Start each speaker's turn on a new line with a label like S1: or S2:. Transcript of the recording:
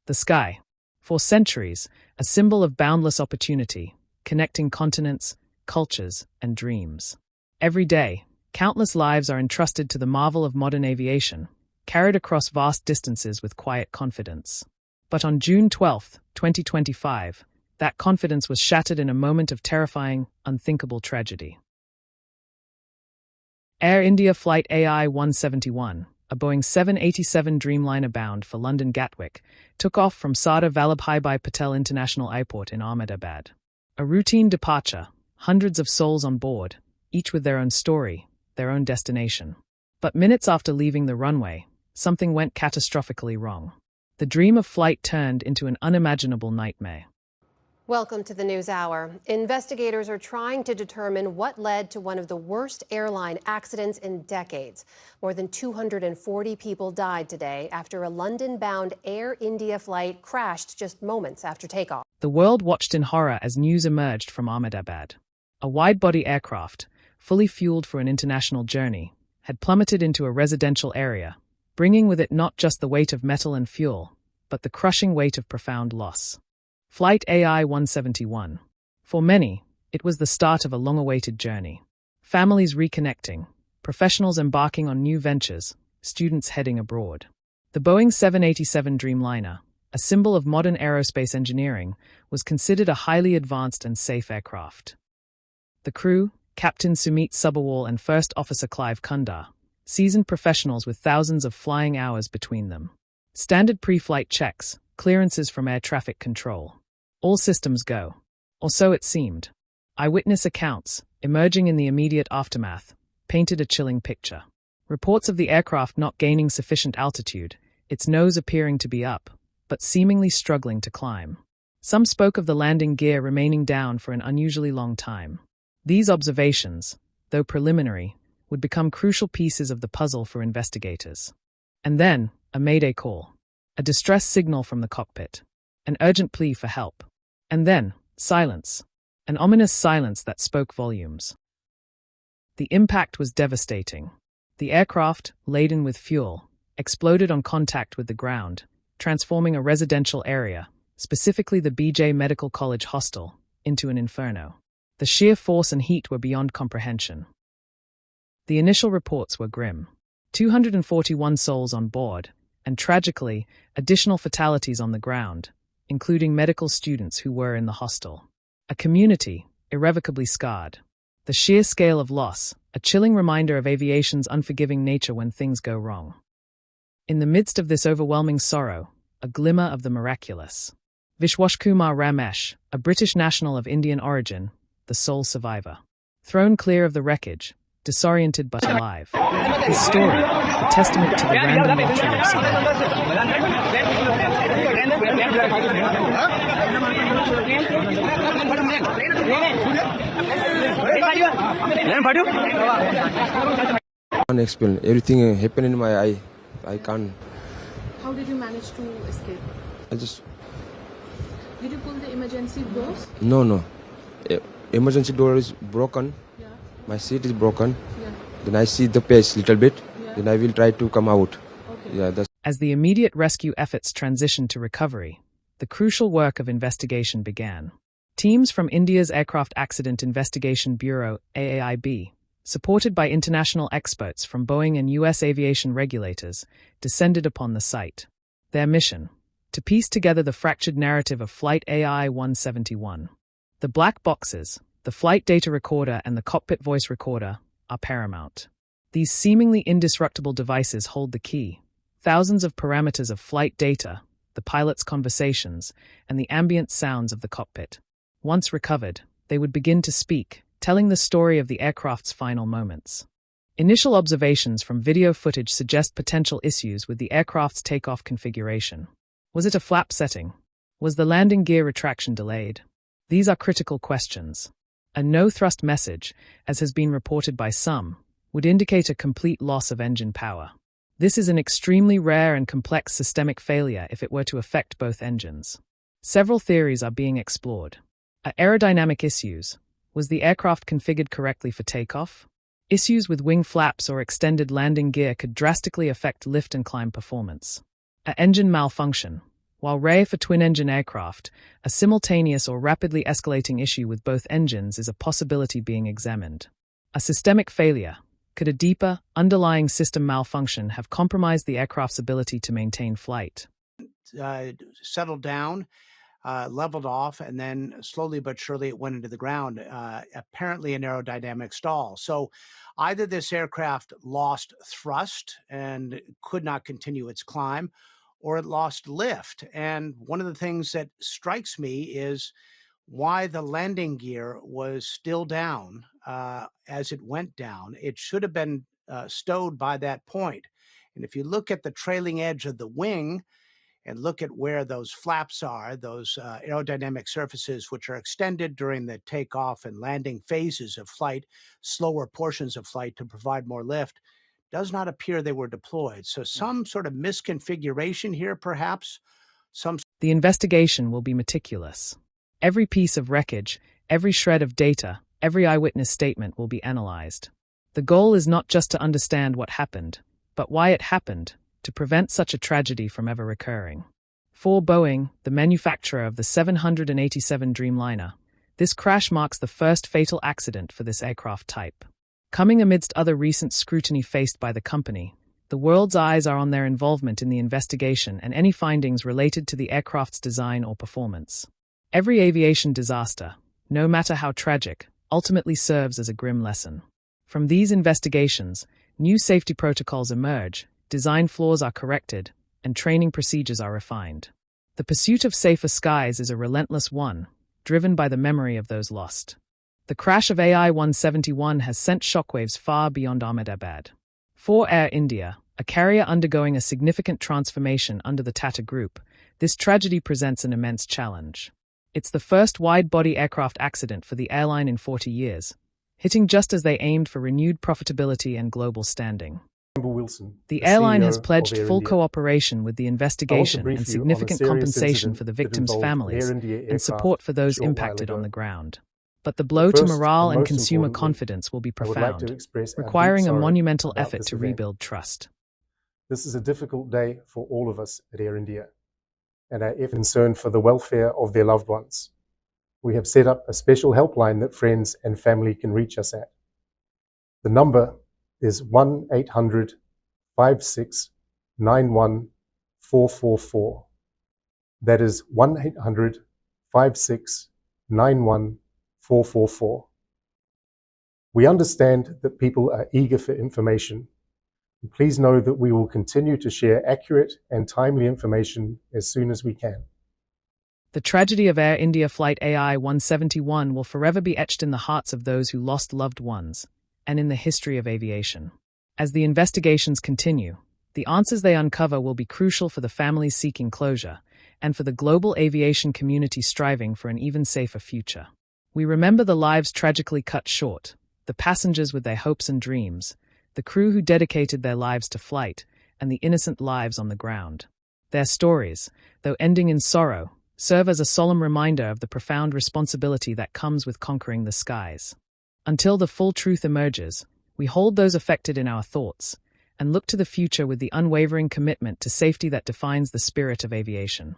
S1: The sky. For centuries, a symbol of boundless opportunity, connecting continents, cultures, and dreams. Every day, countless lives are entrusted to the marvel of modern aviation, carried across vast distances with quiet confidence. But on June 12, 2025, that confidence was shattered in a moment of terrifying, unthinkable tragedy. Air India Flight AI171, a Boeing 787 Dreamliner bound for London Gatwick, took off from Sardar Vallabhbhai Patel International Airport in Ahmedabad. A routine departure, hundreds of souls on board, each with their own story, their own destination. But minutes after leaving the runway, something went catastrophically wrong. The dream of flight turned into an unimaginable nightmare.
S2: Welcome to the News Hour. Investigators are trying to determine what led to one of the worst airline accidents in decades. More than 240 people died today after a London-bound Air India flight crashed just moments after takeoff.
S1: The world watched in horror as news emerged from Ahmedabad. A wide-body aircraft, fully fueled for an international journey, had plummeted into a residential area, bringing with it not just the weight of metal and fuel, but the crushing weight of profound loss. Flight AI171. For many, it was the start of a long-awaited journey. Families reconnecting, professionals embarking on new ventures, students heading abroad. The Boeing 787 Dreamliner, a symbol of modern aerospace engineering, was considered a highly advanced and safe aircraft. The crew, Captain Sumit Subawal and First Officer Clive Kundar, seasoned professionals with thousands of flying hours between them. Standard pre-flight checks, clearances from air traffic control. All systems go. Or so it seemed. Eyewitness accounts, emerging in the immediate aftermath, painted a chilling picture. Reports of the aircraft not gaining sufficient altitude, its nose appearing to be up, but seemingly struggling to climb. Some spoke of the landing gear remaining down for an unusually long time. These observations, though preliminary, would become crucial pieces of the puzzle for investigators. And then, a mayday call. A distress signal from the cockpit. An urgent plea for help. And then, silence. An ominous silence that spoke volumes. The impact was devastating. The aircraft, laden with fuel, exploded on contact with the ground, transforming a residential area, specifically the BJ Medical College hostel, into an inferno. The sheer force and heat were beyond comprehension. The initial reports were grim. 241 souls on board, and tragically, additional fatalities on the ground, including medical students who were in the hostel. A community, irrevocably scarred. The sheer scale of loss, a chilling reminder of aviation's unforgiving nature when things go wrong. In the midst of this overwhelming sorrow, a glimmer of the miraculous. Vishwashkumar Ramesh, a British national of Indian origin, the sole survivor. Thrown clear of the wreckage, disoriented but alive. His story, a testament to the random nature of survival.
S3: Unexplained. Everything happened in my eye. I can't.
S4: How did you manage to escape? Did you pull the emergency doors?
S3: No. Emergency door is broken.
S4: Yeah.
S3: My seat is broken.
S4: Yeah.
S3: Then I see the page little bit.
S4: Yeah.
S3: Then I will try to come out.
S4: Okay.
S3: Yeah, that's.
S1: As the immediate rescue efforts transitioned to recovery, the crucial work of investigation began. Teams from India's Aircraft Accident Investigation Bureau, AAIB, supported by international experts from Boeing and U.S. aviation regulators, descended upon the site. Their mission: to piece together the fractured narrative of Flight AI171. The black boxes, the flight data recorder and the cockpit voice recorder, are paramount. These seemingly indestructible devices hold the key. Thousands of parameters of flight data, the pilot's conversations, and the ambient sounds of the cockpit. Once recovered, they would begin to speak, telling the story of the aircraft's final moments. Initial observations from video footage suggest potential issues with the aircraft's takeoff configuration. Was it a flap setting? Was the landing gear retraction delayed? These are critical questions. A no-thrust message, as has been reported by some, would indicate a complete loss of engine power. This is an extremely rare and complex systemic failure if it were to affect both engines. Several theories are being explored. Aerodynamic issues. Was the aircraft configured correctly for takeoff? Issues with wing flaps or extended landing gear could drastically affect lift and climb performance. Engine malfunction. While rare for twin-engine aircraft, a simultaneous or rapidly escalating issue with both engines is a possibility being examined. A systemic failure. Could a deeper, underlying system malfunction have compromised the aircraft's ability to maintain flight?
S5: Settled down, leveled off, and then slowly but surely it went into the ground, apparently an aerodynamic stall. So either this aircraft lost thrust and could not continue its climb, or it lost lift. And one of the things that strikes me is why the landing gear was still down as it went down. It should have been stowed by that point. And if you look at the trailing edge of the wing and look at where those flaps are, those aerodynamic surfaces which are extended during the takeoff and landing phases of flight, slower portions of flight to provide more lift, does not appear they were deployed. So some sort of misconfiguration here, perhaps.
S1: The investigation will be meticulous. Every piece of wreckage, every shred of data, every eyewitness statement will be analyzed. The goal is not just to understand what happened, but why it happened, to prevent such a tragedy from ever recurring. For Boeing, the manufacturer of the 787 Dreamliner, this crash marks the first fatal accident for this aircraft type. Coming amidst other recent scrutiny faced by the company, the world's eyes are on their involvement in the investigation and any findings related to the aircraft's design or performance. Every aviation disaster, no matter how tragic, ultimately serves as a grim lesson. From these investigations, new safety protocols emerge, design flaws are corrected, and training procedures are refined. The pursuit of safer skies is a relentless one, driven by the memory of those lost. The crash of AI171 has sent shockwaves far beyond Ahmedabad. For Air India, a carrier undergoing a significant transformation under the Tata Group, this tragedy presents an immense challenge. It's the first wide-body aircraft accident for the airline in 40 years, hitting just as they aimed for renewed profitability and global standing. The airline has pledged full cooperation with the investigation and significant compensation for the victims' families and support for those impacted on the ground. But the blow to morale and consumer confidence will be profound, requiring a monumental effort to rebuild trust.
S6: This is a difficult day for all of us at Air India, and are concerned for the welfare of their loved ones. We have set up a special helpline that friends and family can reach us at. The number is 1-800-5691-444. That is 1-800-5691-444. We understand that people are eager for information. Please know that we will continue to share accurate and timely information as soon as we can.
S1: The tragedy of Air India Flight AI171 will forever be etched in the hearts of those who lost loved ones, and in the history of aviation. As the investigations continue, the answers they uncover will be crucial for the families seeking closure, and for the global aviation community striving for an even safer future. We remember the lives tragically cut short, the passengers with their hopes and dreams, the crew who dedicated their lives to flight, and the innocent lives on the ground. Their stories, though ending in sorrow, serve as a solemn reminder of the profound responsibility that comes with conquering the skies. Until the full truth emerges, we hold those affected in our thoughts, and look to the future with the unwavering commitment to safety that defines the spirit of aviation.